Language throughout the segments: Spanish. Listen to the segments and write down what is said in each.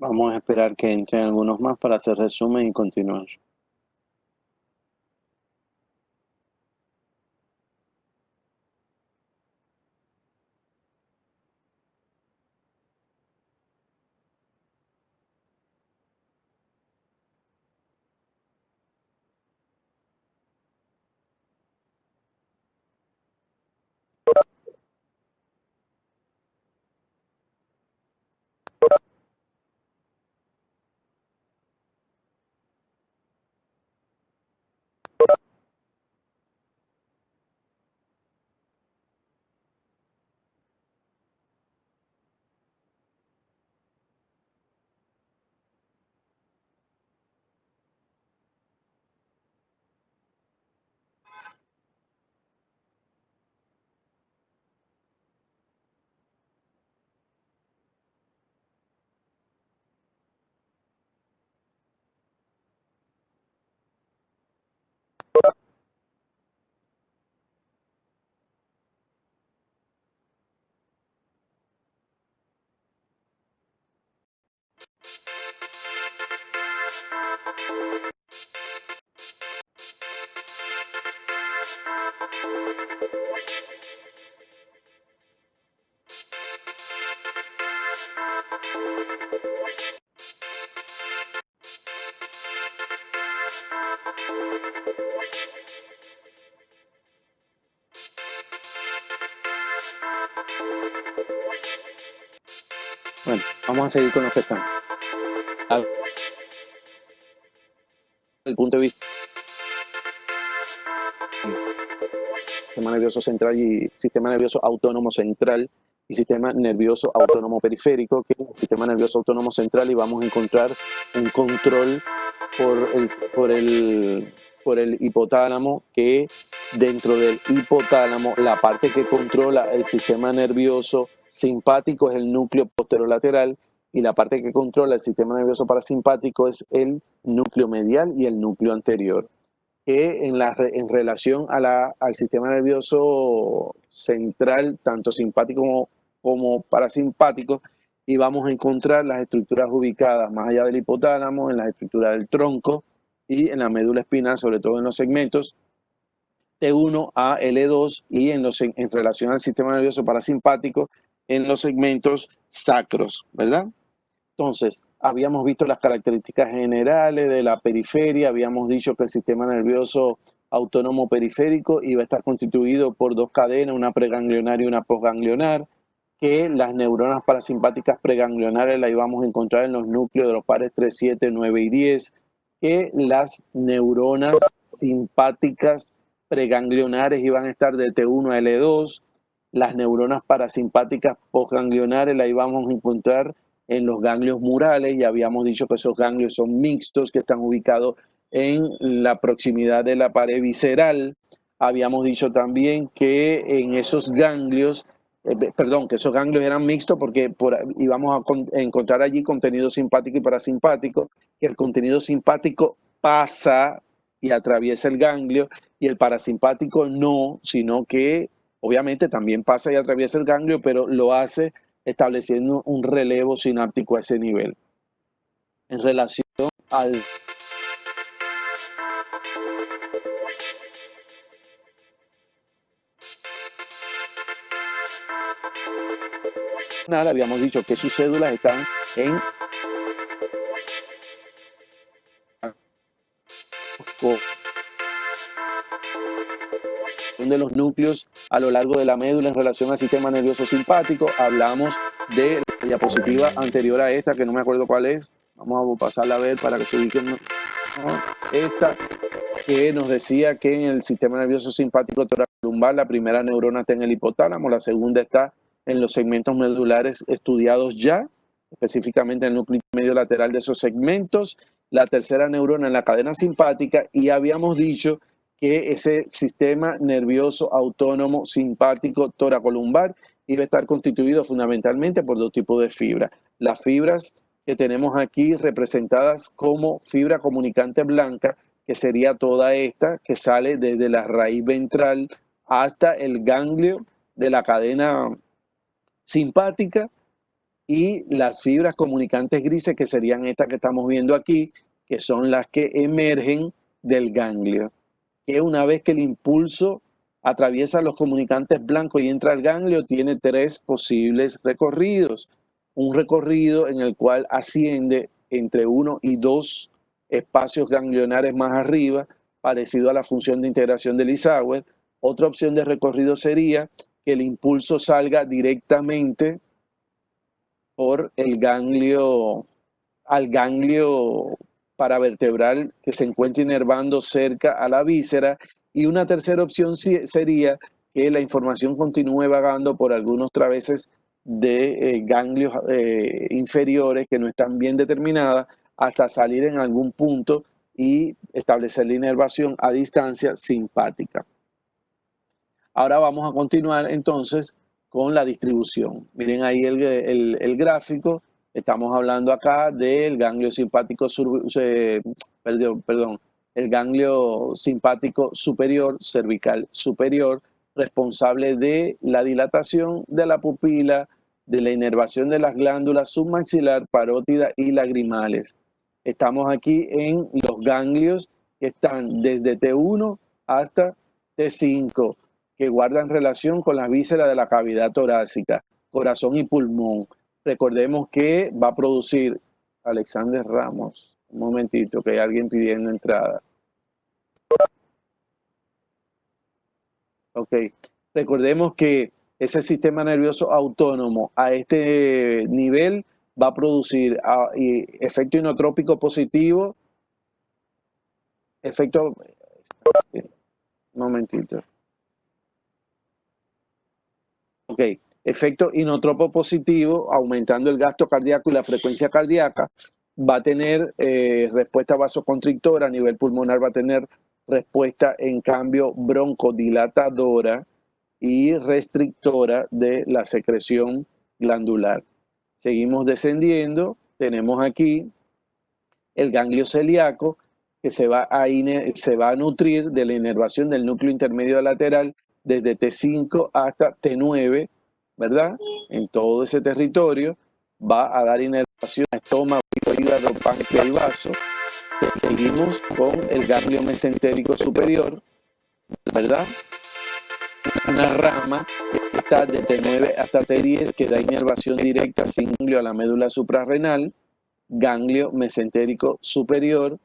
Vamos a esperar que entren algunos más para hacer resumen y continuar. Bueno, vamos a seguir con los que están. El punto de vista sistema nervioso central y sistema nervioso autónomo central y sistema nervioso autónomo periférico, que es el sistema nervioso autónomo central, y vamos a encontrar un control por el hipotálamo, que dentro del hipotálamo la parte que controla el sistema nervioso simpático es el núcleo posterolateral y la parte que controla el sistema nervioso parasimpático es el núcleo medial y el núcleo anterior, que en relación al sistema nervioso central, tanto simpático como parasimpático, y vamos a encontrar las estructuras ubicadas más allá del hipotálamo, en las estructuras del tronco y en la médula espinal, sobre todo en los segmentos T1 a L2, y en relación al sistema nervioso parasimpático en los segmentos sacros, ¿verdad? Entonces, habíamos visto las características generales de la periferia, habíamos dicho que el sistema nervioso autónomo periférico iba a estar constituido por dos cadenas, una preganglionar y una postganglionar, que las neuronas parasimpáticas preganglionares las íbamos a encontrar en los núcleos de los pares 3, 7, 9 y 10, que las neuronas simpáticas preganglionares iban a estar de T1 a L2, las neuronas parasimpáticas postganglionares las íbamos a encontrar en los ganglios murales, y habíamos dicho que esos ganglios son mixtos, que están ubicados en la proximidad de la pared visceral. Habíamos dicho también que en esos ganglios, que esos ganglios eran mixtos porque íbamos a encontrar allí contenido simpático y parasimpático, que el contenido simpático pasa y atraviesa el ganglio y el parasimpático no, sino que obviamente también pasa y atraviesa el ganglio, pero lo hace estableciendo un relevo sináptico a ese nivel. En relación al habíamos dicho que sus cédulas están en de los núcleos a lo largo de la médula en relación al sistema nervioso simpático. Hablamos de la diapositiva anterior a esta, que no me acuerdo cuál es. Vamos a pasarla a ver para que se ubiquen. ¿No? Esta, que nos decía que en el sistema nervioso simpático toracolumbar la primera neurona está en el hipotálamo, la segunda está en los segmentos medulares estudiados ya, específicamente en el núcleo medio lateral de esos segmentos, la tercera neurona en la cadena simpática, y habíamos dicho que ese sistema nervioso autónomo simpático toracolumbar iba a estar constituido fundamentalmente por dos tipos de fibras. Las fibras que tenemos aquí representadas como fibra comunicante blanca, que sería toda esta que sale desde la raíz ventral hasta el ganglio de la cadena simpática, y las fibras comunicantes grises, que serían estas que estamos viendo aquí, que son las que emergen del ganglio, que una vez que el impulso atraviesa los comunicantes blancos y entra al ganglio, tiene tres posibles recorridos. Un recorrido en el cual asciende entre 1 y 2 espacios ganglionares más arriba, parecido a la función de integración de Lissauer. Otra opción de recorrido sería que el impulso salga directamente por el ganglio, al ganglio paravertebral que se encuentra inervando cerca a la víscera. Y una tercera opción sería que la información continúe vagando por algunos traveses de ganglios inferiores que no están bien determinadas hasta salir en algún punto y establecer la inervación a distancia simpática. Ahora vamos a continuar entonces con la distribución. Miren ahí el gráfico. Estamos hablando acá del ganglio simpático, el ganglio simpático superior, cervical superior, responsable de la dilatación de la pupila, de la inervación de las glándulas submaxilar, parótida y lagrimales. Estamos aquí en los ganglios que están desde T1 hasta T5, que guardan relación con las vísceras de la cavidad torácica, corazón y pulmón. Recordemos que va a producir Alexander Ramos. Un momentito, que hay alguien pidiendo entrada. Ok. Recordemos que ese sistema nervioso autónomo a este nivel va a producir efecto inotrópico positivo, efecto... Un momentito. Ok, efecto inotropo positivo, aumentando el gasto cardíaco y la frecuencia cardíaca, va a tener respuesta vasoconstrictora, a nivel pulmonar va a tener respuesta en cambio broncodilatadora y restrictora de la secreción glandular. Seguimos descendiendo, tenemos aquí el ganglio celíaco, que se va a nutrir de la inervación del núcleo intermedio lateral desde T5 hasta T9, ¿verdad? En todo ese territorio va a dar inervación a estómago, hígado, páncreas y vaso. Seguimos con el ganglio mesentérico superior, ¿verdad? Una rama que está de T9 hasta T10 que da inervación directa sin ganglio a la médula suprarrenal, ganglio mesentérico superior,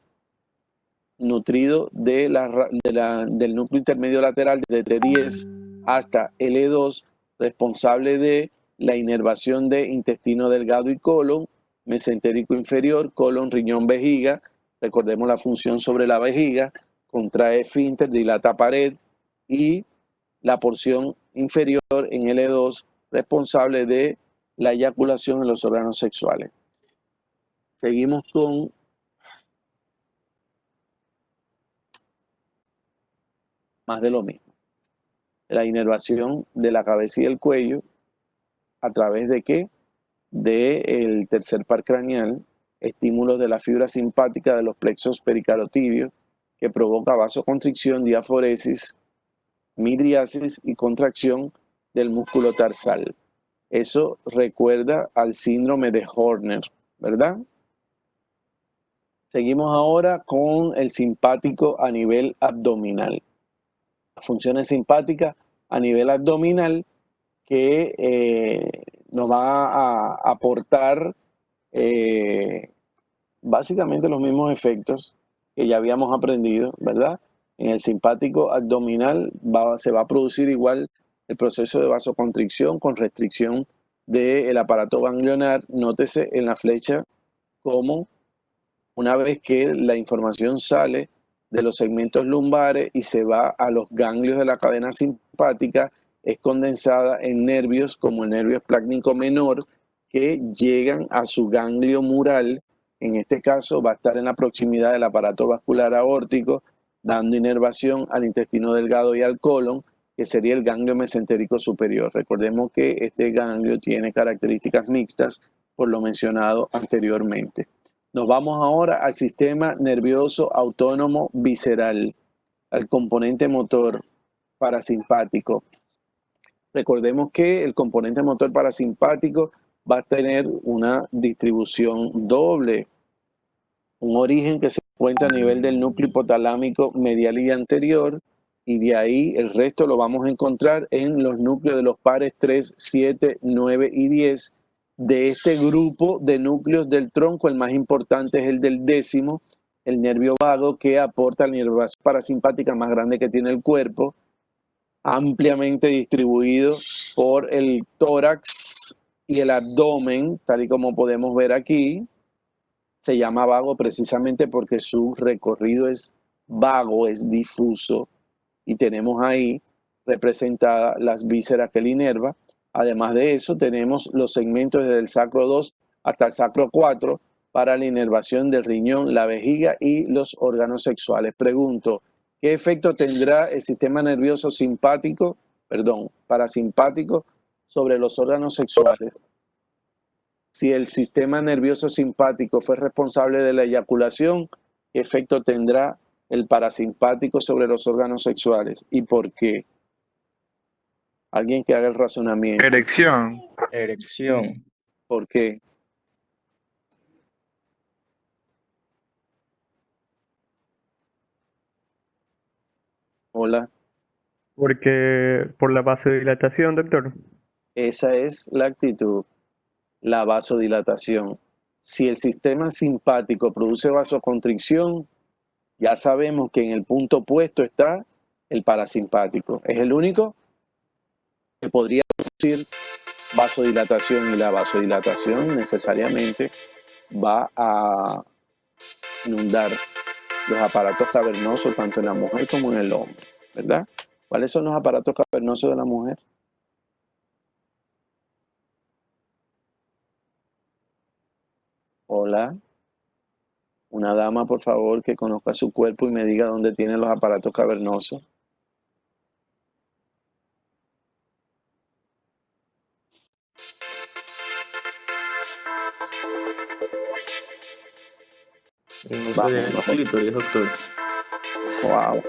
nutrido del núcleo intermedio lateral desde T10 hasta L2, responsable de la inervación de intestino delgado y colon, mesentérico inferior, colon, riñón, vejiga. Recordemos la función sobre la vejiga, contrae esfínter, dilata pared, y la porción inferior en L2, responsable de la eyaculación en los órganos sexuales. Seguimos con más de lo mismo. La inervación de la cabeza y el cuello, ¿a través de qué? Del tercer par craneal, estímulos de la fibra simpática de los plexos pericarotidios, que provoca vasoconstricción, diaforesis, midriasis y contracción del músculo tarsal. Eso recuerda al síndrome de Horner, ¿verdad? Seguimos ahora con el simpático a nivel abdominal. Funciones simpáticas a nivel abdominal que nos va a aportar básicamente los mismos efectos que ya habíamos aprendido, ¿verdad? En el simpático abdominal se va a producir igual el proceso de vasoconstricción con restricción del aparato ganglionar. Nótese en la flecha cómo una vez que la información sale de los segmentos lumbares y se va a los ganglios de la cadena simpática, es condensada en nervios como el nervio esplácnico menor, que llegan a su ganglio mural. En este caso va a estar en la proximidad del aparato vascular aórtico, dando inervación al intestino delgado y al colon, que sería el ganglio mesentérico superior. Recordemos que este ganglio tiene características mixtas por lo mencionado anteriormente. Nos vamos ahora al sistema nervioso autónomo visceral, al componente motor parasimpático. Recordemos que el componente motor parasimpático va a tener una distribución doble, un origen que se encuentra a nivel del núcleo hipotalámico medial y anterior, y de ahí el resto lo vamos a encontrar en los núcleos de los pares 3, 7, 9 y 10. De este grupo de núcleos del tronco, el más importante es el del décimo, el nervio vago, que aporta la inervación parasimpática más grande que tiene el cuerpo, ampliamente distribuido por el tórax y el abdomen, tal y como podemos ver aquí. Se llama vago precisamente porque su recorrido es vago, es difuso, y tenemos ahí representadas las vísceras que le inerva. Además de eso, tenemos los segmentos desde el sacro 2 hasta el sacro 4 para la inervación del riñón, la vejiga y los órganos sexuales. Pregunto, ¿qué efecto tendrá el sistema nervioso parasimpático sobre los órganos sexuales? Si el sistema nervioso simpático fue responsable de la eyaculación, ¿qué efecto tendrá el parasimpático sobre los órganos sexuales? ¿Y por qué? Alguien que haga el razonamiento. Erección. Erección. ¿Por qué? Hola. Porque por la vasodilatación, doctor. Esa es la actitud, la vasodilatación. Si el sistema simpático produce vasoconstricción, ya sabemos que en el punto opuesto está el parasimpático. Es el único que podría producir vasodilatación, y la vasodilatación necesariamente va a inundar los aparatos cavernosos tanto en la mujer como en el hombre, ¿verdad? ¿Cuáles son los aparatos cavernosos de la mujer? Hola. Una dama, por favor, que conozca su cuerpo y me diga dónde tiene los aparatos cavernosos. No sería el clítoris, doctor. Wow.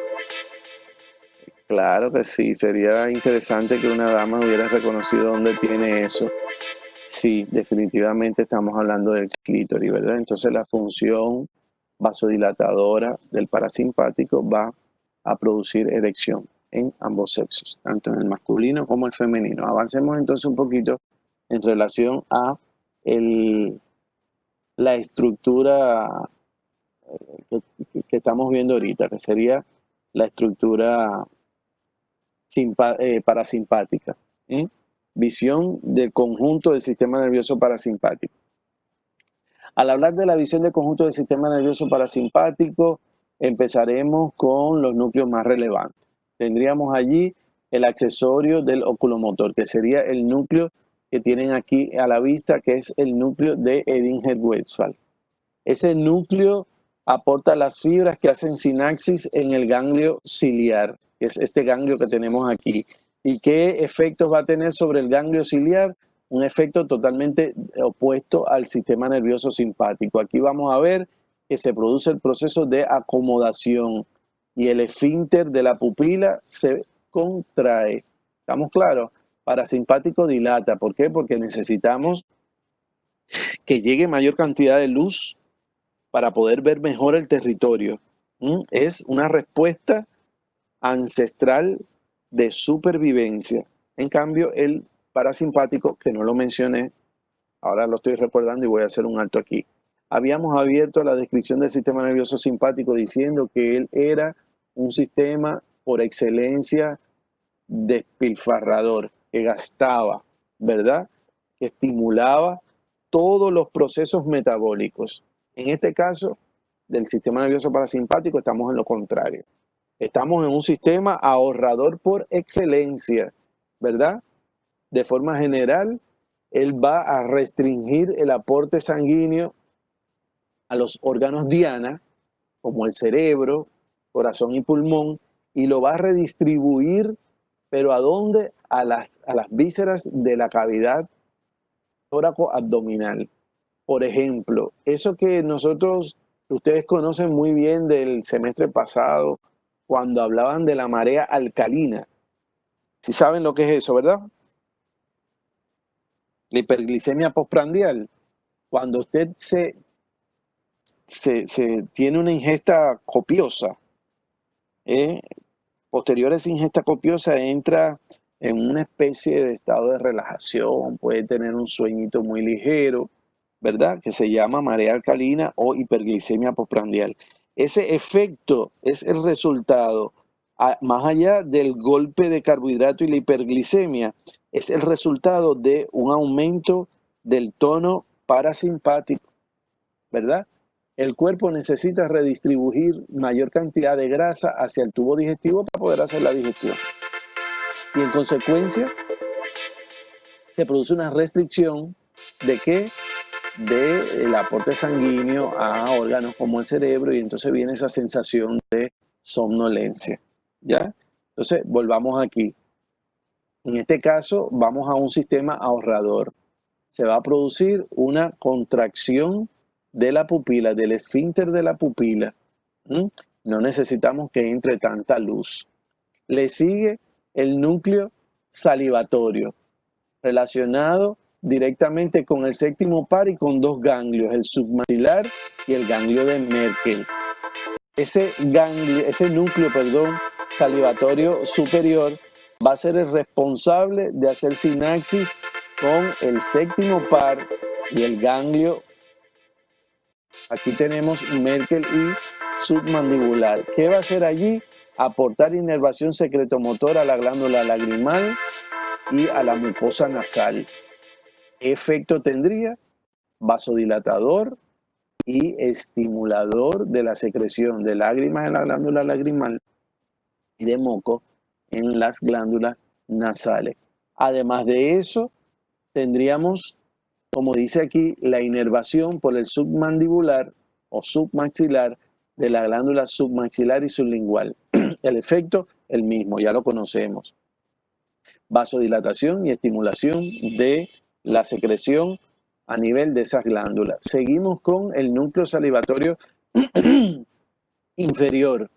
Claro que sí, sería interesante que una dama hubiera reconocido dónde tiene eso. Sí, definitivamente estamos hablando del clítoris, ¿verdad? Entonces la función vasodilatadora del parasimpático va a producir erección en ambos sexos, tanto en el masculino como el femenino. Avancemos entonces un poquito en relación a la estructura que estamos viendo ahorita, que sería la estructura parasimpática. ¿eh? Visión del conjunto del sistema nervioso parasimpático. Al hablar de la visión del conjunto del sistema nervioso parasimpático, empezaremos con los núcleos más relevantes. Tendríamos allí el accesorio del oculomotor, que sería el núcleo que tienen aquí a la vista, que es el núcleo de Edinger-Westphal. Ese núcleo aporta las fibras que hacen sinapsis en el ganglio ciliar, que es este ganglio que tenemos aquí. ¿Y qué efectos va a tener sobre el ganglio ciliar? Un efecto totalmente opuesto al sistema nervioso simpático. Aquí vamos a ver que se produce el proceso de acomodación y el esfínter de la pupila se contrae. ¿Estamos claros? Parasimpático dilata. ¿Por qué? Porque necesitamos que llegue mayor cantidad de luz para poder ver mejor el territorio. Es una respuesta ancestral de supervivencia. En cambio, el parasimpático, que no lo mencioné, ahora lo estoy recordando y voy a hacer un alto aquí. Habíamos abierto la descripción del sistema nervioso simpático diciendo que él era un sistema por excelencia despilfarrador, que gastaba, ¿verdad? Que estimulaba todos los procesos metabólicos. En este caso, del sistema nervioso parasimpático, estamos en lo contrario. Estamos en un sistema ahorrador por excelencia, ¿verdad? De forma general, él va a restringir el aporte sanguíneo a los órganos diana, como el cerebro, corazón y pulmón, y lo va a redistribuir, pero ¿a dónde? A las vísceras de la cavidad tóraco-abdominal. Por ejemplo, eso que ustedes conocen muy bien del semestre pasado, cuando hablaban de la marea alcalina. ¿Sí saben lo que es eso, verdad? La hiperglicemia postprandial, cuando usted se tiene una ingesta copiosa, posterior a esa ingesta copiosa entra en una especie de estado de relajación, puede tener un sueñito muy ligero, ¿verdad? Que se llama marea alcalina o hiperglicemia postprandial. Ese efecto es el resultado, más allá del golpe de carbohidrato y la hiperglicemia, es el resultado de un aumento del tono parasimpático, ¿verdad? El cuerpo necesita redistribuir mayor cantidad de grasa hacia el tubo digestivo para poder hacer la digestión. Y en consecuencia, se produce una restricción ¿de qué? Del aporte sanguíneo a órganos como el cerebro, y entonces viene esa sensación de somnolencia, ¿ya? Entonces, volvamos aquí. En este caso, vamos a un sistema ahorrador. Se va a producir una contracción de la pupila, del esfínter de la pupila. No necesitamos que entre tanta luz. Le sigue el núcleo salivatorio, relacionado directamente con el séptimo par y con dos ganglios, el submaxilar y el ganglio de Merkel. Ese núcleo salivatorio superior va a ser el responsable de hacer sinapsis con el séptimo par y el ganglio. Aquí tenemos Merkel y submandibular. ¿Qué va a hacer allí? Aportar inervación secretomotora a la glándula lagrimal y a la mucosa nasal. ¿Qué efecto tendría? Vasodilatador y estimulador de la secreción de lágrimas en la glándula lagrimal y de moco en las glándulas nasales. Además de eso, tendríamos, como dice aquí, la inervación por el submandibular o submaxilar de la glándula submaxilar y sublingual. El efecto, el mismo, ya lo conocemos. Vasodilatación y estimulación de la secreción a nivel de esas glándulas. Seguimos con el núcleo salivatorio inferior,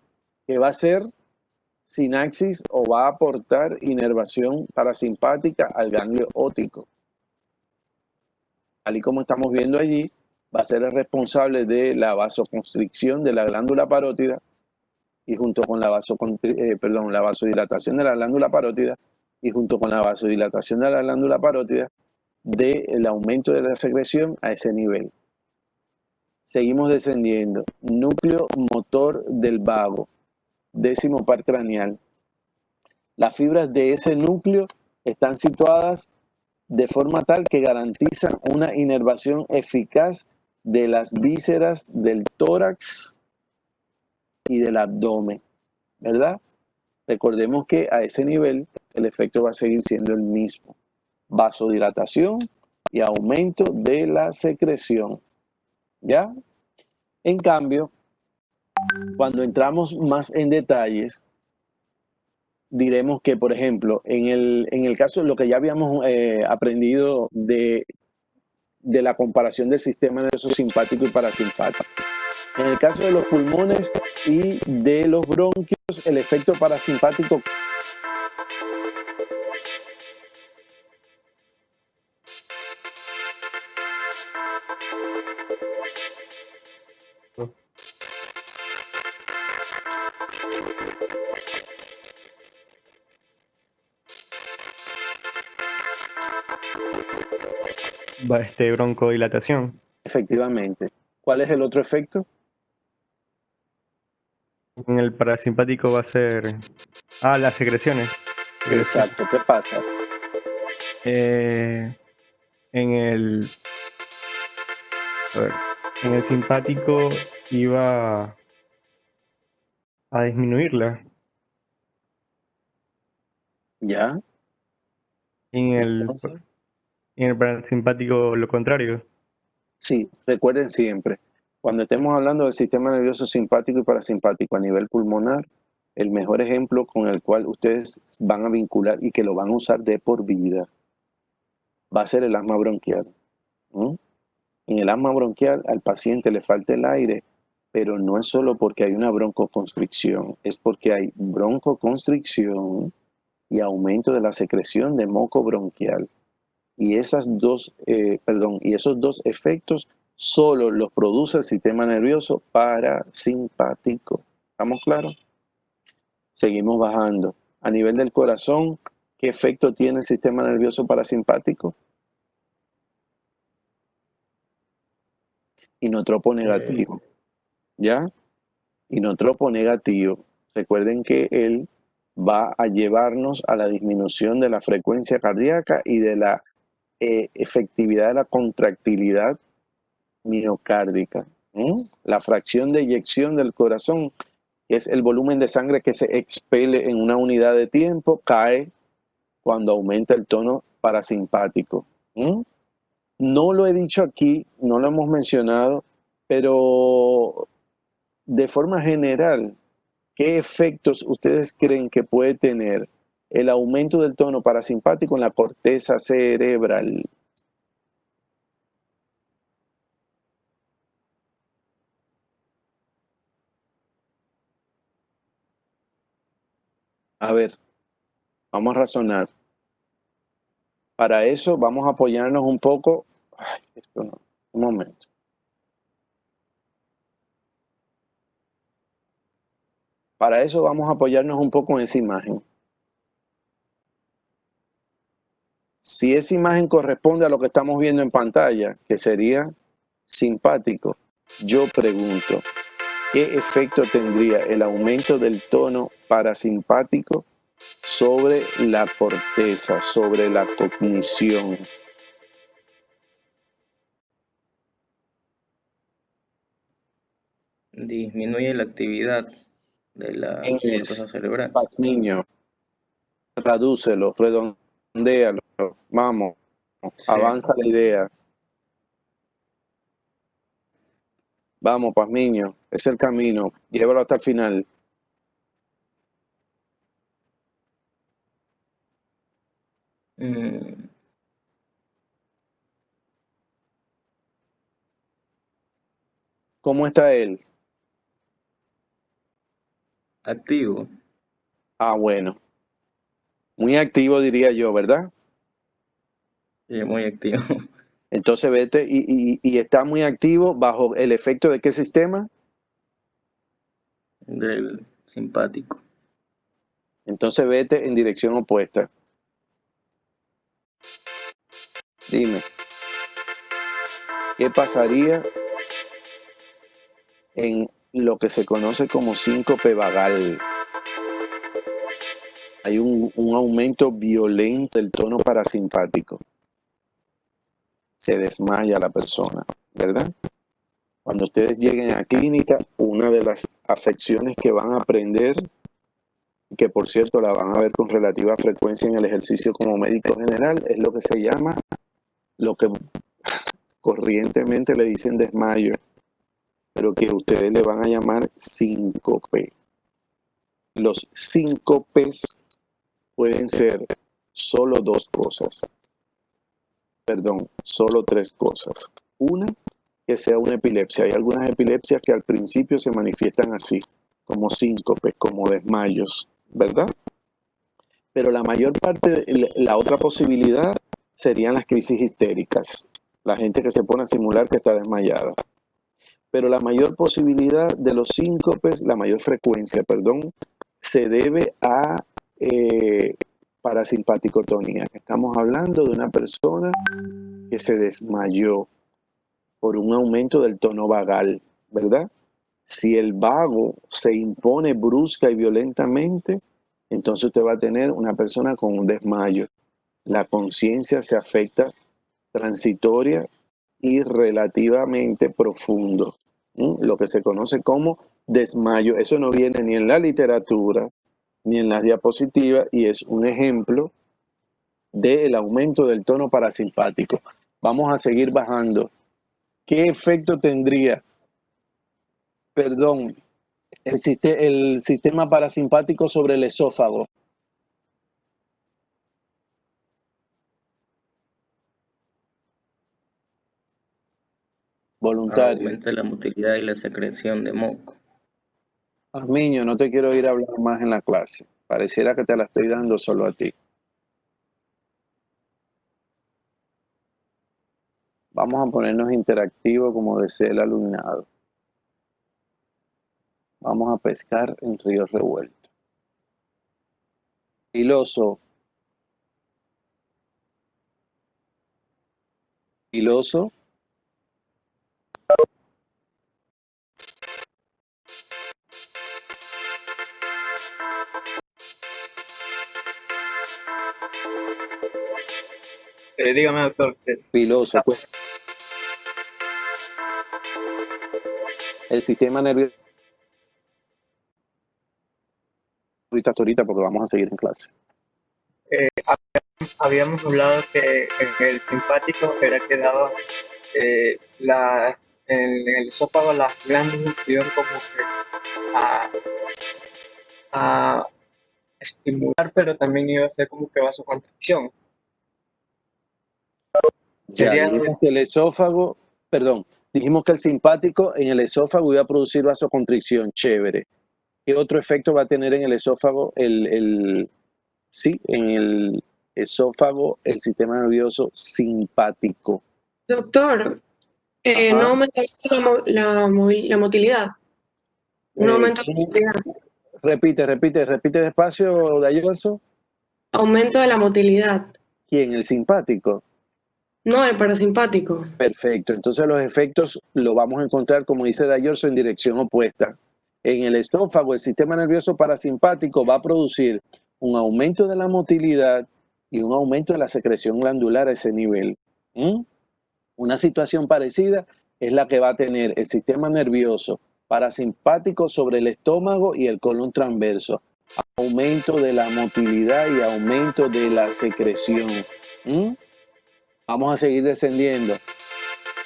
que va a ser sinapsis o va a aportar inervación parasimpática al ganglio óptico. Tal y como estamos viendo allí, va a ser el responsable de la vasoconstricción de la glándula parótida y junto con la vasodilatación de la glándula parótida y junto con la vasodilatación de la glándula parótida del aumento de la secreción a ese nivel. Seguimos descendiendo. Núcleo motor del vago, décimo par craneal. Las fibras de ese núcleo están situadas de forma tal que garantizan una inervación eficaz de las vísceras del tórax y del abdomen, ¿verdad? Recordemos que a ese nivel el efecto va a seguir siendo el mismo. Vasodilatación y aumento de la secreción, ¿ya? En cambio, cuando entramos más en detalles, diremos que, por ejemplo, en el caso de lo que ya habíamos aprendido de la comparación del sistema nervioso simpático y parasimpático. En el caso de los pulmones y de los bronquios, el efecto parasimpático broncodilatación. efectivamente. ¿Cuál es el otro efecto? En el parasimpático va a ser las secreciones. Exacto. ¿Qué pasa? En el simpático iba a disminuirla. ¿Ya? En el parasimpático lo contrario. Sí, recuerden siempre, cuando estemos hablando del sistema nervioso simpático y parasimpático a nivel pulmonar, el mejor ejemplo con el cual ustedes van a vincular y que lo van a usar de por vida va a ser el asma bronquial. En el asma bronquial al paciente le falta el aire, pero no es solo porque hay una broncoconstricción, es porque hay broncoconstricción y aumento de la secreción de moco bronquial. y esos dos efectos solo los produce el sistema nervioso parasimpático. ¿Estamos claros? Seguimos bajando. A nivel del corazón, ¿qué efecto tiene el sistema nervioso parasimpático? Inotropo negativo. ¿Ya? Inotropo negativo. Recuerden que él va a llevarnos a la disminución de la frecuencia cardíaca y de la efectividad de la contractilidad miocárdica. La fracción de eyección del corazón, que es el volumen de sangre que se expele en una unidad de tiempo, cae cuando aumenta el tono parasimpático. No lo he dicho aquí, no lo hemos mencionado, pero de forma general, ¿qué efectos ustedes creen que puede tener el aumento del tono parasimpático en la corteza cerebral? A ver, vamos a razonar. Para eso vamos a apoyarnos un poco. Ay, esto no, un momento. Para eso vamos a apoyarnos un poco en esa imagen. Si esa imagen corresponde a lo que estamos viendo en pantalla, que sería simpático, yo pregunto, ¿qué efecto tendría el aumento del tono parasimpático sobre la corteza, sobre la cognición? Disminuye la actividad de la ¿Quién corteza es? cerebral. Pazmiño, tradúcelo, redondéalo, vamos, Sí. avanza la idea. Vamos, Pazmiño, es el camino, llévalo hasta el final. Mm, ¿Cómo está él? activo. Ah, bueno, muy activo diría yo, ¿verdad? Sí, muy activo. Entonces vete y está muy activo bajo el efecto de qué sistema. Del simpático. Entonces vete en dirección opuesta. Dime, ¿qué pasaría en lo que se conoce como síncope vagal? Hay un aumento violento del tono parasimpático. Se desmaya la persona, ¿verdad? Cuando ustedes lleguen a clínica, una de las afecciones que van a aprender, que por cierto la van a ver con relativa frecuencia en el ejercicio como médico general, es lo que se llama, lo que corrientemente le dicen desmayo, pero que ustedes le van a llamar síncope. Los síncopes pueden ser solo dos cosas, perdón, solo tres cosas. Una, que sea una epilepsia. Hay algunas epilepsias que al principio se manifiestan así, como síncopes, como desmayos, ¿verdad? Pero la mayor parte, la otra posibilidad serían las crisis histéricas. La gente que se pone a simular que está desmayada. Pero la mayor posibilidad de los síncopes, la mayor frecuencia, perdón, se debe a parasimpaticotonía. Estamos hablando de una persona que se desmayó por un aumento del tono vagal, ¿verdad? Si el vago se impone brusca y violentamente, entonces usted va a tener una persona con un desmayo. La conciencia se afecta transitoria y relativamente profundo, lo que se conoce como desmayo. Eso no viene ni en la literatura ni en las diapositivas y es un ejemplo del aumento del tono parasimpático. Vamos a seguir bajando. ¿Qué efecto tendría, perdón, el sistema parasimpático sobre el esófago? Voluntario. Aumenta la motilidad y la secreción de moco. Niño, no te quiero ir a hablar más en la clase. Pareciera que te la estoy dando solo a ti. Vamos a ponernos interactivos como desea el alumnado. Vamos a pescar en río revuelto. Filoso. Filoso. Dígame, doctor. Filoso, pues. El sistema nervioso. Ahorita, porque vamos a seguir en clase. Habíamos hablado que en el simpático era que daba en el esófago las glándulas iban como que a estimular, pero también iba a ser como que vasoconstricción. Ya Sería dijimos que el esófago, dijimos que el simpático en el esófago iba a producir vasoconstricción, chévere. ¿Qué otro efecto va a tener en el esófago? Sí, en el esófago, el sistema nervioso simpático. Doctor, Ajá. no aumenta la motilidad. No aumento la motilidad. Repite despacio, Dayoso. Aumento de la motilidad. ¿Quién? El simpático. No, el parasimpático. Perfecto. Entonces los efectos los vamos a encontrar, como dice Dayorso, en dirección opuesta. En el esófago, el sistema nervioso parasimpático va a producir un aumento de la motilidad y un aumento de la secreción glandular a ese nivel. Una situación parecida es la que va a tener el sistema nervioso parasimpático sobre el estómago y el colon transverso. Aumento de la motilidad y aumento de la secreción. Vamos a seguir descendiendo.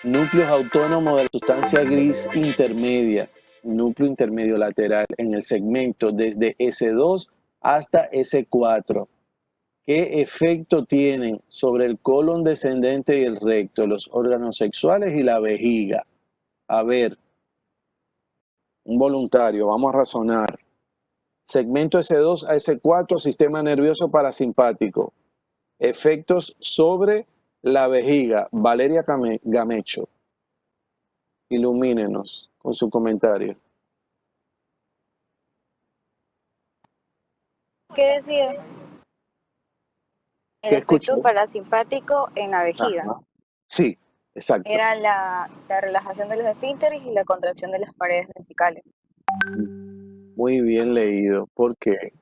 Núcleos autónomos de la sustancia gris intermedia, núcleo intermedio lateral en el segmento desde S2 hasta S4. ¿Qué efecto tienen sobre el colon descendente y el recto, los órganos sexuales y la vejiga? A ver, un voluntario, vamos a razonar. Segmento S2 a S4, sistema nervioso parasimpático. Efectos sobre la vejiga. Valeria Gamecho. Ilumínenos con su comentario. ¿Qué decía? El ¿Qué efecto escuchó? parasimpático en la vejiga. Ajá. Sí, exacto. Era la relajación de los esfínteres y la contracción de las paredes vesicales. Muy bien leído. ¿Por qué?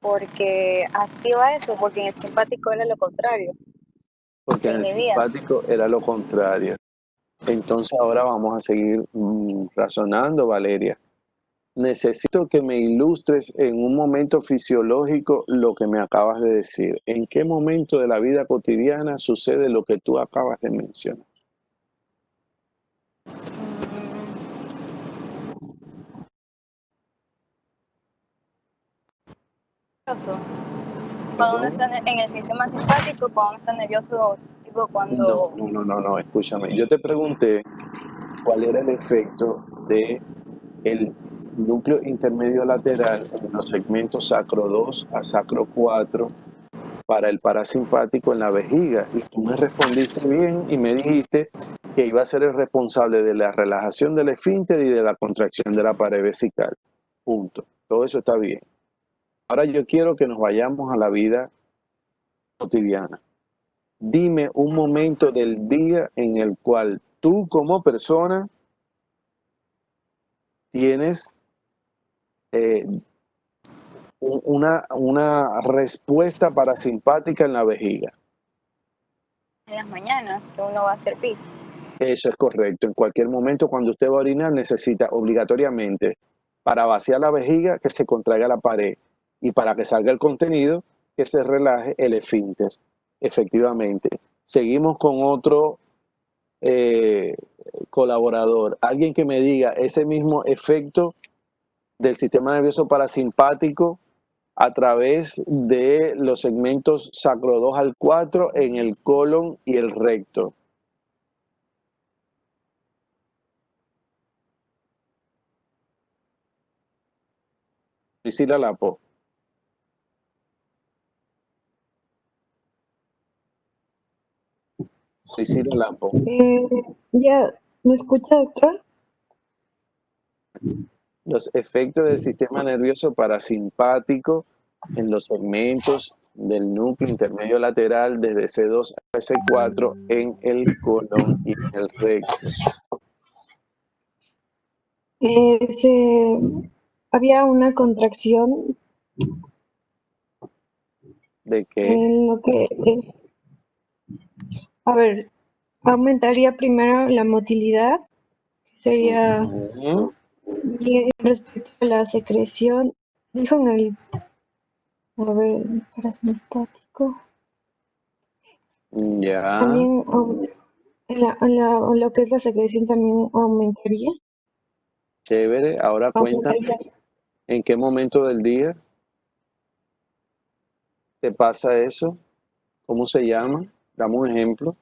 Porque activa eso, porque en el simpático era lo contrario. Porque en el inhibía. simpático era lo contrario. Entonces ahora vamos a seguir razonando, Valeria. Necesito que me ilustres en un momento fisiológico lo que me acabas de decir. ¿En qué momento de la vida cotidiana sucede lo que tú acabas de mencionar? Cuando uno está en el sistema simpático, cuando uno está nervioso, tipo cuando... No, escúchame. Yo te pregunté cuál era el efecto de el núcleo intermedio lateral en los segmentos sacro 2 a sacro 4 para el parasimpático en la vejiga. Y tú me respondiste bien y me dijiste que iba a ser el responsable de la relajación del esfínter y de la contracción de la pared vesical. Punto. Todo eso está bien. Ahora yo quiero que nos vayamos a la vida cotidiana. Dime un momento del día en el cual tú como persona tienes una respuesta parasimpática en la vejiga. En las mañanas, que uno va a hacer pis. Eso es correcto. En cualquier momento cuando usted va a orinar necesita obligatoriamente para vaciar la vejiga que se contraiga la pared y para que salga el contenido que se relaje el esfínter. Efectivamente. Seguimos con otro colaborador. Alguien que me diga ese mismo efecto del sistema nervioso parasimpático a través de los segmentos sacro 2 al 4 en el colon y el recto. Priscila Lapo. Cecilia Lampo. ¿Ya me escucha, doctor? Los efectos del sistema nervioso parasimpático en los segmentos del núcleo intermedio lateral desde C2 a C4 en el colon y en el recto. Había una contracción ¿De qué? en lo que, a ver, aumentaría primero la motilidad, sería, Ujú. y respecto a la secreción, dijo en el, a ver, parasimpático, Ya, también en lo que es la secreción también aumentaría, chévere. Ahora cuéntame, aumentaría. ¿en qué momento del día te pasa eso? ¿Cómo se llama? Dame un ejemplo.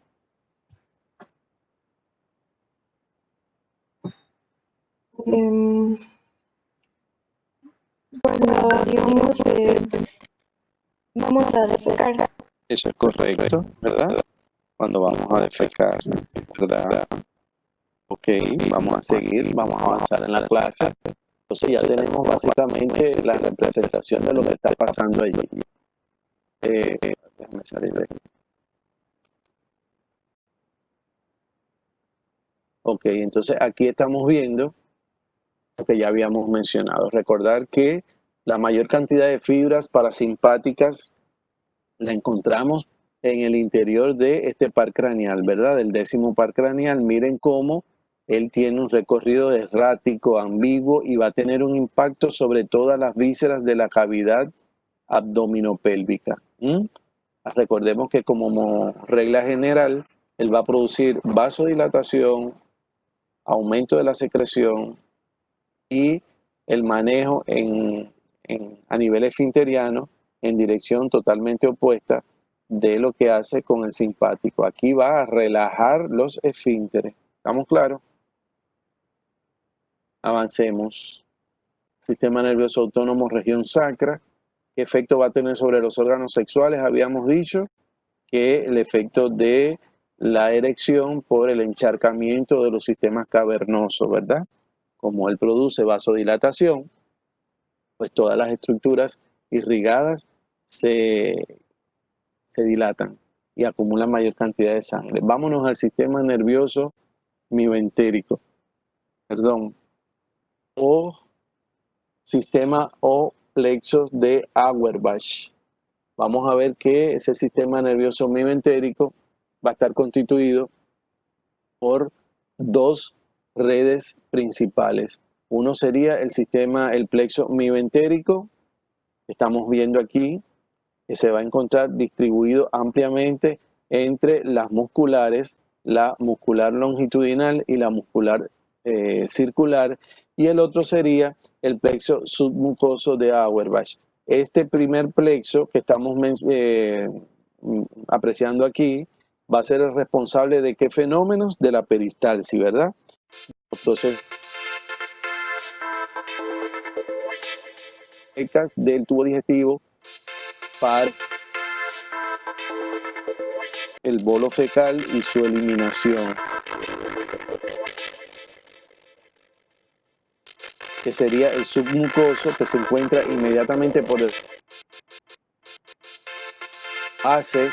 Em, Cuando, digamos, vamos a defecar, Eso es correcto, ¿verdad? Cuando vamos a defecar, ¿verdad? Ok, vamos a seguir, vamos a avanzar en la clase. Entonces ya tenemos básicamente la representación de lo que está pasando allí. Déjame salir de aquí. Ok, entonces aquí estamos viendo lo que ya habíamos mencionado. Recordar que la mayor cantidad de fibras parasimpáticas la encontramos en el interior de este par craneal, ¿verdad? Del 10º par craneal. Miren cómo él tiene un recorrido errático, ambiguo y va a tener un impacto sobre todas las vísceras de la cavidad abdominopélvica. Recordemos que como regla general, él va a producir vasodilatación, aumento de la secreción y el manejo a nivel esfinteriano en dirección totalmente opuesta de lo que hace con el simpático. Aquí va a relajar los esfínteres. ¿Estamos claros? Avancemos. Sistema nervioso autónomo, región sacra. ¿Qué efecto va a tener sobre los órganos sexuales? Habíamos dicho que el efecto de la erección por el encharcamiento de los sistemas cavernosos, ¿verdad? Como él produce vasodilatación, pues todas las estructuras irrigadas se dilatan y acumulan mayor cantidad de sangre. Vámonos al sistema nervioso mioentérico, o sistema o plexos de Auerbach. Vamos a ver que ese sistema nervioso mioentérico va a estar constituido por dos redes principales. Uno sería el plexo mioentérico, que estamos viendo aquí, que se va a encontrar distribuido ampliamente entre las musculares, la muscular longitudinal y la muscular circular, y el otro sería el plexo submucoso de Auerbach. Este primer plexo que estamos apreciando aquí va a ser el responsable de qué fenómenos, de la peristalsis, ¿verdad? Entonces, del tubo digestivo para el bolo fecal y su eliminación, que sería el submucoso, que se encuentra inmediatamente por el base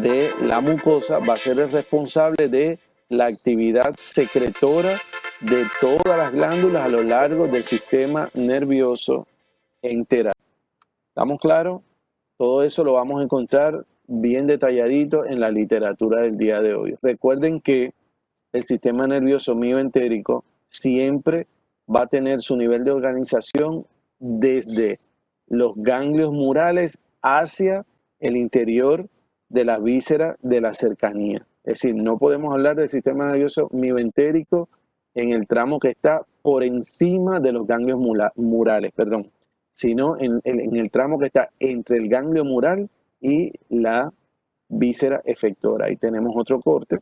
de la mucosa, va a ser el responsable de la actividad secretora de todas las glándulas a lo largo del sistema nervioso enteral. ¿Estamos claros? Todo eso lo vamos a encontrar bien detalladito en la literatura del día de hoy. Recuerden que el sistema nervioso mioentérico siempre va a tener su nivel de organización desde los ganglios murales hacia el interior de la víscera de la cercanía. Es decir, no podemos hablar del sistema nervioso mioentérico en el tramo que está por encima de los ganglios murales, sino en el tramo que está entre el ganglio mural y la víscera efectora. Ahí tenemos otro corte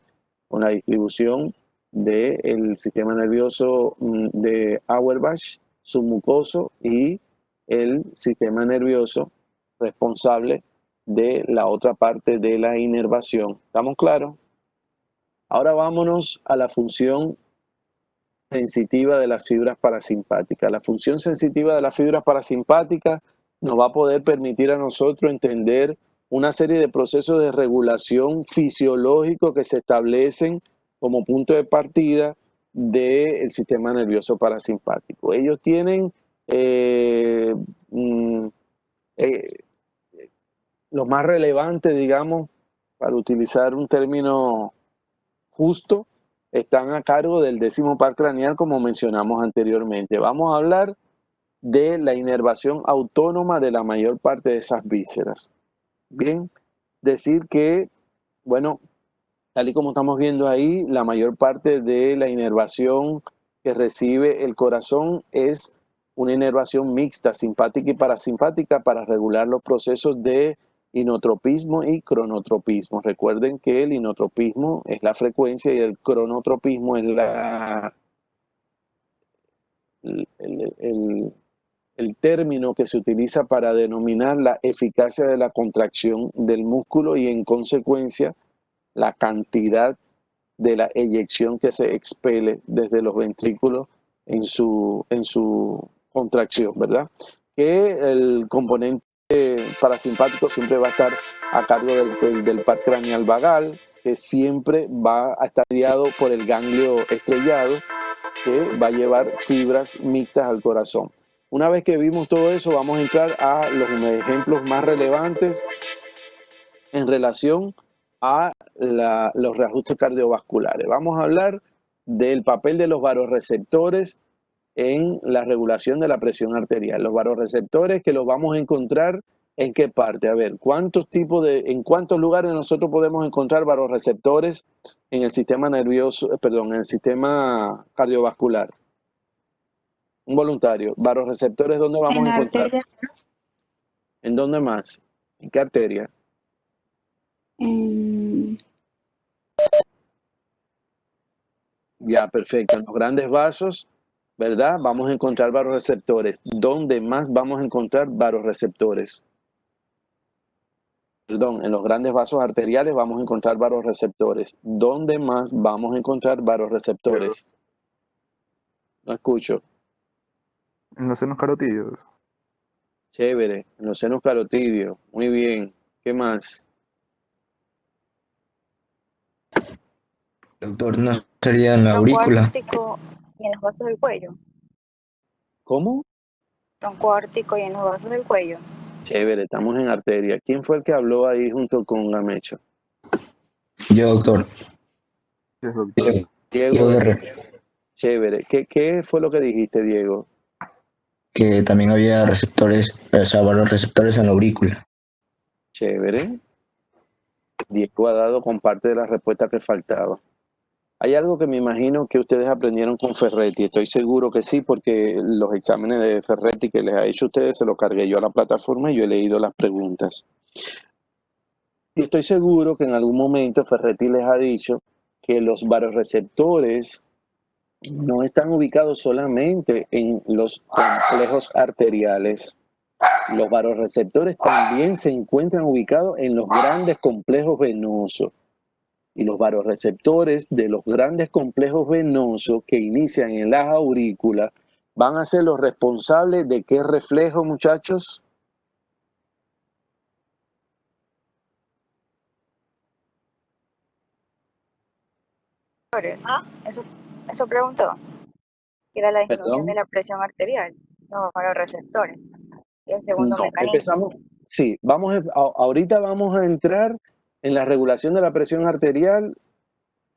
con la distribución del sistema nervioso de Auerbach, submucoso, y el sistema nervioso responsable de la otra parte de la inervación. ¿Estamos claros? Ahora vámonos a la función sensitiva de las fibras parasimpáticas. La función sensitiva de las fibras parasimpáticas nos va a poder permitir a nosotros entender una serie de procesos de regulación fisiológico que se establecen como punto de partida del sistema nervioso parasimpático. Ellos tienen los más relevantes, digamos, para utilizar un término justo, están a cargo del 10º par craneal, como mencionamos anteriormente. Vamos a hablar de la inervación autónoma de la mayor parte de esas vísceras. Bien, decir que, bueno, tal y como estamos viendo ahí, la mayor parte de la inervación que recibe el corazón es una inervación mixta, simpática y parasimpática, para regular los procesos de inotropismo y cronotropismo. Recuerden que el inotropismo es la frecuencia y el cronotropismo es el término que se utiliza para denominar la eficacia de la contracción del músculo y, en consecuencia, la cantidad de la eyección que se expele desde los ventrículos en su contracción, ¿verdad? Que el componente parasimpático siempre va a estar a cargo del par craneal vagal, que siempre va a estar guiado por el ganglio estrellado, que va a llevar fibras mixtas al corazón. Una vez que vimos todo eso, vamos a entrar a los ejemplos más relevantes en relación a los reajustes cardiovasculares. Vamos a hablar del papel de los vasoreceptores en la regulación de la presión arterial. Los vasoreceptores, que los vamos a encontrar ¿en qué parte? A ver, ¿en cuántos lugares nosotros podemos encontrar vasoreceptores en el sistema nervioso, en el sistema cardiovascular? Un voluntario. ¿Vasoreceptores dónde vamos En a la encontrar? arteria, ¿En dónde más? ¿En qué arteria? en Ya, perfecto. En los grandes vasos, ¿verdad? Vamos a encontrar vasoreceptores. ¿Dónde más vamos a encontrar vasoreceptores? Perdón, en los grandes vasos arteriales vamos a encontrar vasoreceptores. ¿Dónde más vamos a encontrar vasoreceptores? No escucho. En los senos carotídeos. Chévere. En los senos carotídeos. Muy bien. ¿Qué más? Doctor, ¿no sería en la aurícula? Tronco ártico y en los vasos del cuello. ¿Cómo? Tronco ártico y en los vasos del cuello. Chévere, estamos en arteria. ¿Quién fue el que habló ahí junto con Gamecho? Yo, doctor. Yes, doctor. Diego. Diego Guerrero. Chévere. ¿Qué fue lo que dijiste, Diego? Que también había receptores, o sea, varios receptores en la aurícula. Chévere. Diego ha dado con parte de la respuesta que faltaba. Hay algo que me imagino que ustedes aprendieron con Ferretti. Estoy seguro que sí, porque los exámenes de Ferretti que les ha hecho a ustedes se los cargué yo a la plataforma y yo he leído las preguntas. Y estoy seguro que en algún momento Ferretti les ha dicho que los vasoreceptores no están ubicados solamente en los complejos arteriales. Los vasoreceptores también se encuentran ubicados en los grandes complejos venosos. Y los vasoreceptores de los grandes complejos venosos que inician en las aurículas van a ser los responsables de qué reflejo, muchachos. Eso preguntó. Era la disminución Perdón. de la presión arterial, los vasoreceptores. Y el segundo No, mecanismo. empezamos. Sí, ahorita vamos a entrar en la regulación de la presión arterial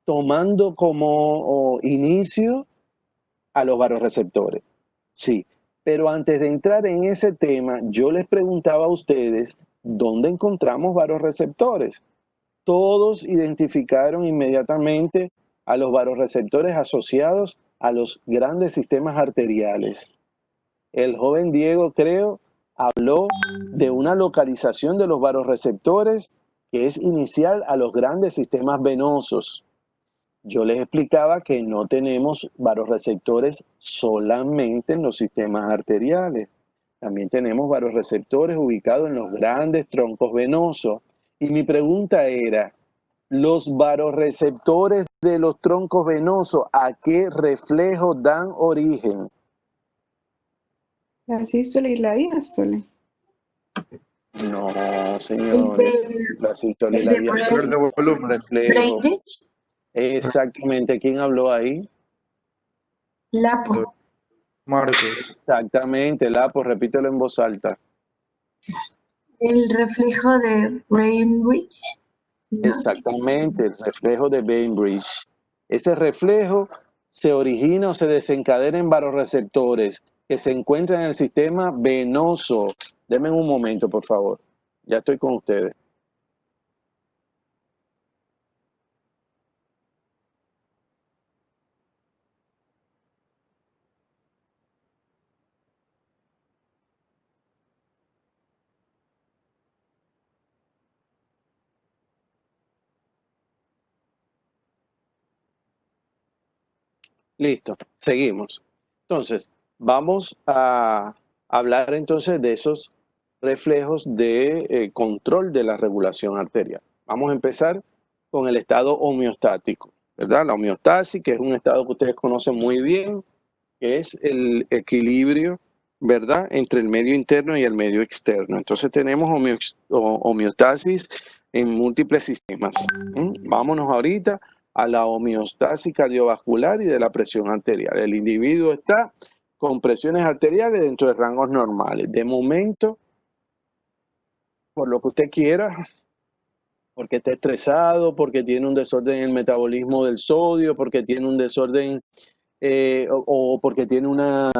tomando como inicio a los vasoreceptores. Sí, pero antes de entrar en ese tema, yo les preguntaba a ustedes dónde encontramos vasoreceptores. Todos identificaron inmediatamente a los vasoreceptores asociados a los grandes sistemas arteriales. El joven Diego, creo, habló de una localización de los vasoreceptores que es inicial a los grandes sistemas venosos. Yo les explicaba que no tenemos vasoreceptores solamente en los sistemas arteriales. También tenemos vasoreceptores ubicados en los grandes troncos venosos. Y mi pregunta era, Los varoreceptores de los troncos venosos, ¿a qué reflejo dan origen? La sístole y la diástole. No, El señores. de, La sístole y el la de diástole El de volumen. reflejo. Brainrich, Exactamente. ¿Quién habló ahí? Lapo. Marcos. Exactamente, Lapo, repítelo en voz alta. El reflejo de Brainrich, ¿no? Exactamente, el reflejo de Bainbridge. Ese reflejo se origina o se desencadena en varoreceptores que se encuentran en el sistema venoso. Denme un momento, por favor. Ya estoy con ustedes. Listo, seguimos. Entonces, vamos a hablar entonces de esos reflejos de control de la regulación arterial. Vamos a empezar con el estado homeostático, ¿verdad? La homeostasis, que es un estado que ustedes conocen muy bien, que es el equilibrio, ¿verdad?, entre el medio interno y el medio externo. Entonces tenemos homeostasis en múltiples sistemas. Vámonos ahorita a la homeostasis cardiovascular y de la presión arterial. El individuo está con presiones arteriales dentro de rangos normales. De momento, por lo que usted quiera, porque está estresado, porque tiene un desorden en el metabolismo del sodio, porque tiene un desorden o porque tiene una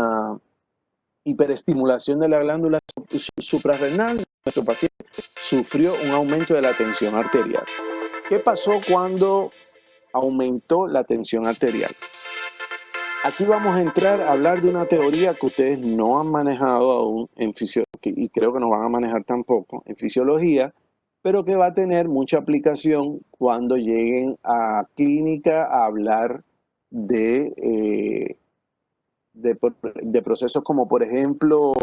hiperestimulación de la glándula suprarrenal, nuestro paciente sufrió un aumento de la tensión arterial. ¿Qué pasó cuando aumentó la tensión arterial? Aquí vamos a entrar a hablar de una teoría que ustedes no han manejado aún en fisiología, y creo que no van a manejar tampoco en fisiología, pero que va a tener mucha aplicación cuando lleguen a clínica a hablar de procesos como, por ejemplo,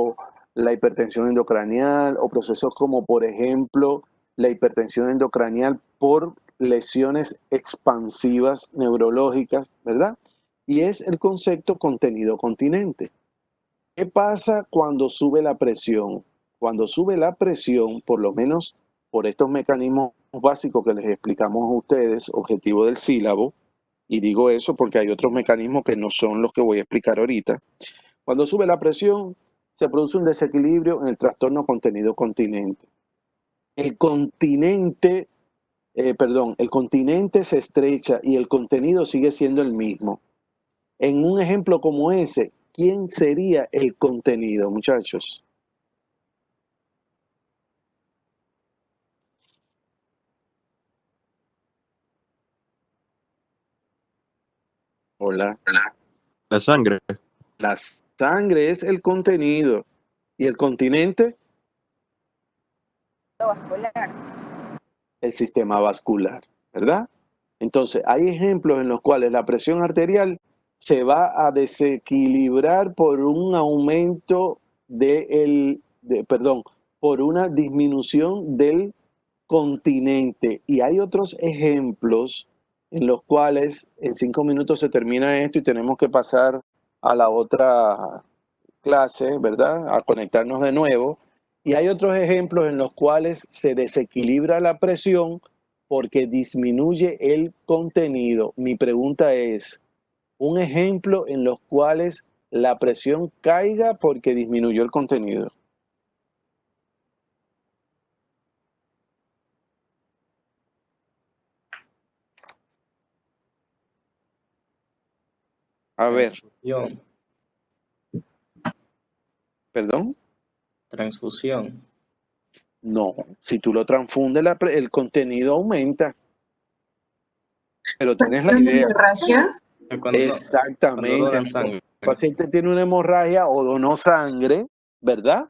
la hipertensión endocranial o procesos como, por ejemplo, la hipertensión endocranial por lesiones expansivas neurológicas, ¿verdad? Y es el concepto contenido continente. ¿Qué pasa cuando sube la presión? Cuando sube la presión, por lo menos por estos mecanismos básicos que les explicamos a ustedes, objetivo del sílabo, y digo eso porque hay otros mecanismos que no son los que voy a explicar ahorita. Cuando sube la presión, se produce un desequilibrio en el trastorno contenido continente. El continente se estrecha y el contenido sigue siendo el mismo. En un ejemplo como ese, ¿quién sería el contenido, muchachos? Hola. La sangre. La sangre es el contenido. ¿Y el continente? vascular. El sistema vascular, ¿verdad? Entonces, hay ejemplos en los cuales la presión arterial se va a desequilibrar por un aumento por una disminución del continente. Y hay otros ejemplos en los cuales en 5 minutos se termina esto y tenemos que pasar a la otra clase, ¿verdad? A conectarnos de nuevo. Y hay otros ejemplos en los cuales se desequilibra la presión porque disminuye el contenido. Mi pregunta es, un ejemplo en los cuales la presión caiga porque disminuyó el contenido. A ver, Transfusión. ¿perdón? Transfusión. No, si tú lo transfundes, el contenido aumenta. Pero tienes la ¿Una idea. hemorragia? Cuando Exactamente. donan sangre. El paciente tiene una hemorragia o donó sangre, ¿verdad?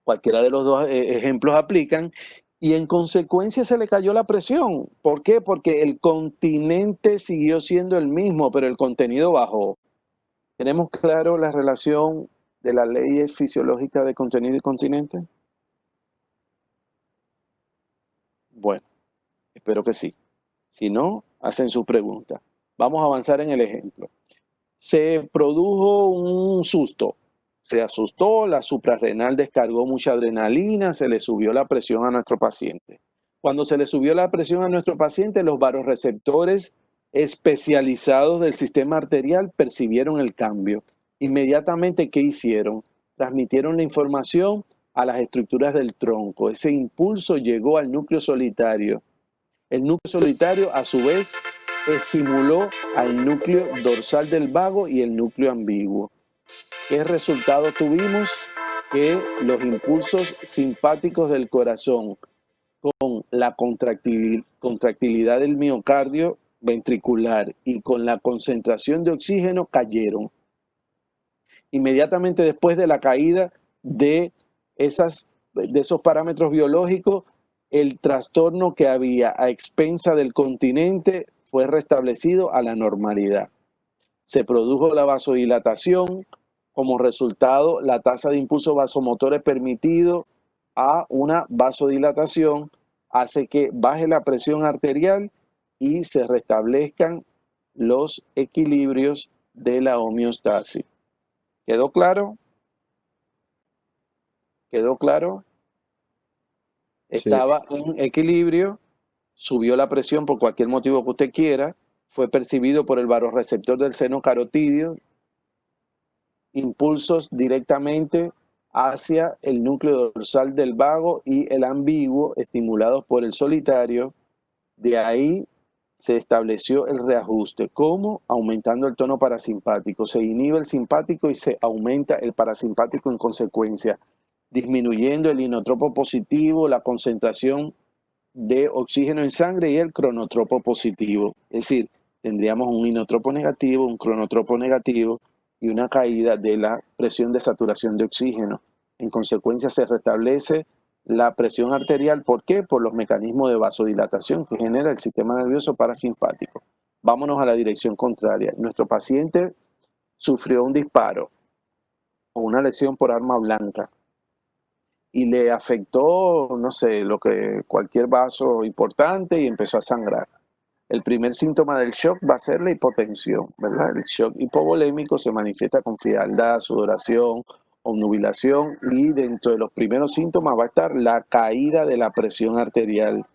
Cualquiera de los dos ejemplos aplican. Y en consecuencia se le cayó la presión. ¿Por qué? Porque el continente siguió siendo el mismo, pero el contenido bajó. ¿Tenemos claro la relación de las leyes fisiológicas de contenido y continente? Bueno, espero que sí. Si no, hacen su pregunta. Vamos a avanzar en el ejemplo. Se produjo un susto. Se asustó, la suprarrenal descargó mucha adrenalina, se le subió la presión a nuestro paciente. Cuando se le subió la presión a nuestro paciente, los vasoreceptores especializados del sistema arterial percibieron el cambio. Inmediatamente, ¿qué hicieron? Transmitieron la información a las estructuras del tronco. Ese impulso llegó al núcleo solitario. El núcleo solitario, a su vez, estimuló al núcleo dorsal del vago y el núcleo ambiguo. ¿Qué resultado tuvimos? Que los impulsos simpáticos del corazón con la contractilidad del miocardio ventricular y con la concentración de oxígeno cayeron. Inmediatamente después de la caída de esos parámetros biológicos, el trastorno que había a expensa del continente fue restablecido a la normalidad. Se produjo la vasodilatación, como resultado la tasa de impulsos vasomotores permitido a una vasodilatación hace que baje la presión arterial y se restablezcan los equilibrios de la homeostasis. ¿Quedó claro? ¿Quedó claro? Estaba en equilibrio, subió la presión por cualquier motivo que usted quiera, fue percibido por el vasoreceptor del seno carotídeo, impulsos directamente hacia el núcleo dorsal del vago y el ambiguo estimulados por el solitario. De ahí se estableció el reajuste. ¿Cómo? Aumentando el tono parasimpático. Se inhibe el simpático y se aumenta el parasimpático en consecuencia, disminuyendo el inotropo positivo, la concentración de oxígeno en sangre y el cronotropo positivo. Es decir, tendríamos un inotropo negativo, un cronotropo negativo y una caída de la presión de saturación de oxígeno. En consecuencia se restablece la presión arterial. ¿Por qué? Por los mecanismos de vasodilatación que genera el sistema nervioso parasimpático. Vámonos a la dirección contraria. Nuestro paciente sufrió un disparo o una lesión por arma blanca y le afectó, no sé, cualquier vaso importante y empezó a sangrar. El primer síntoma del shock va a ser la hipotensión, ¿verdad? El shock hipovolémico se manifiesta con frialdad, sudoración, obnubilación y dentro de los primeros síntomas va a estar la caída de la presión arterial.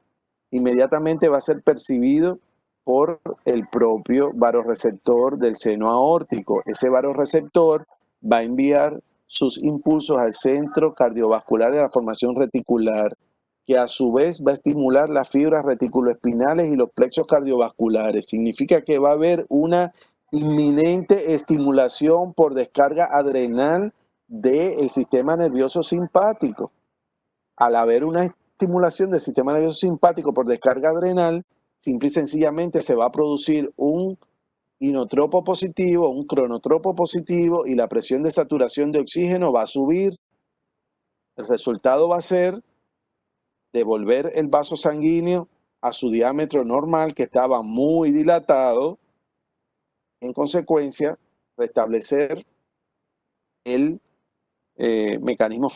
Inmediatamente va a ser percibido por el propio vasoreceptor del seno aórtico. Ese vasoreceptor va a enviar sus impulsos al centro cardiovascular de la formación reticular, que a su vez va a estimular las fibras reticuloespinales y los plexos cardiovasculares. Significa que va a haber una inminente estimulación por descarga adrenal del sistema nervioso simpático. Al haber una estimulación del sistema nervioso simpático por descarga adrenal, simple y sencillamente se va a producir un inotropo positivo, un cronotropo positivo y la presión de saturación de oxígeno va a subir. El resultado va a ser devolver el vaso sanguíneo a su diámetro normal, que estaba muy dilatado. En consecuencia, restablecer el mecanismo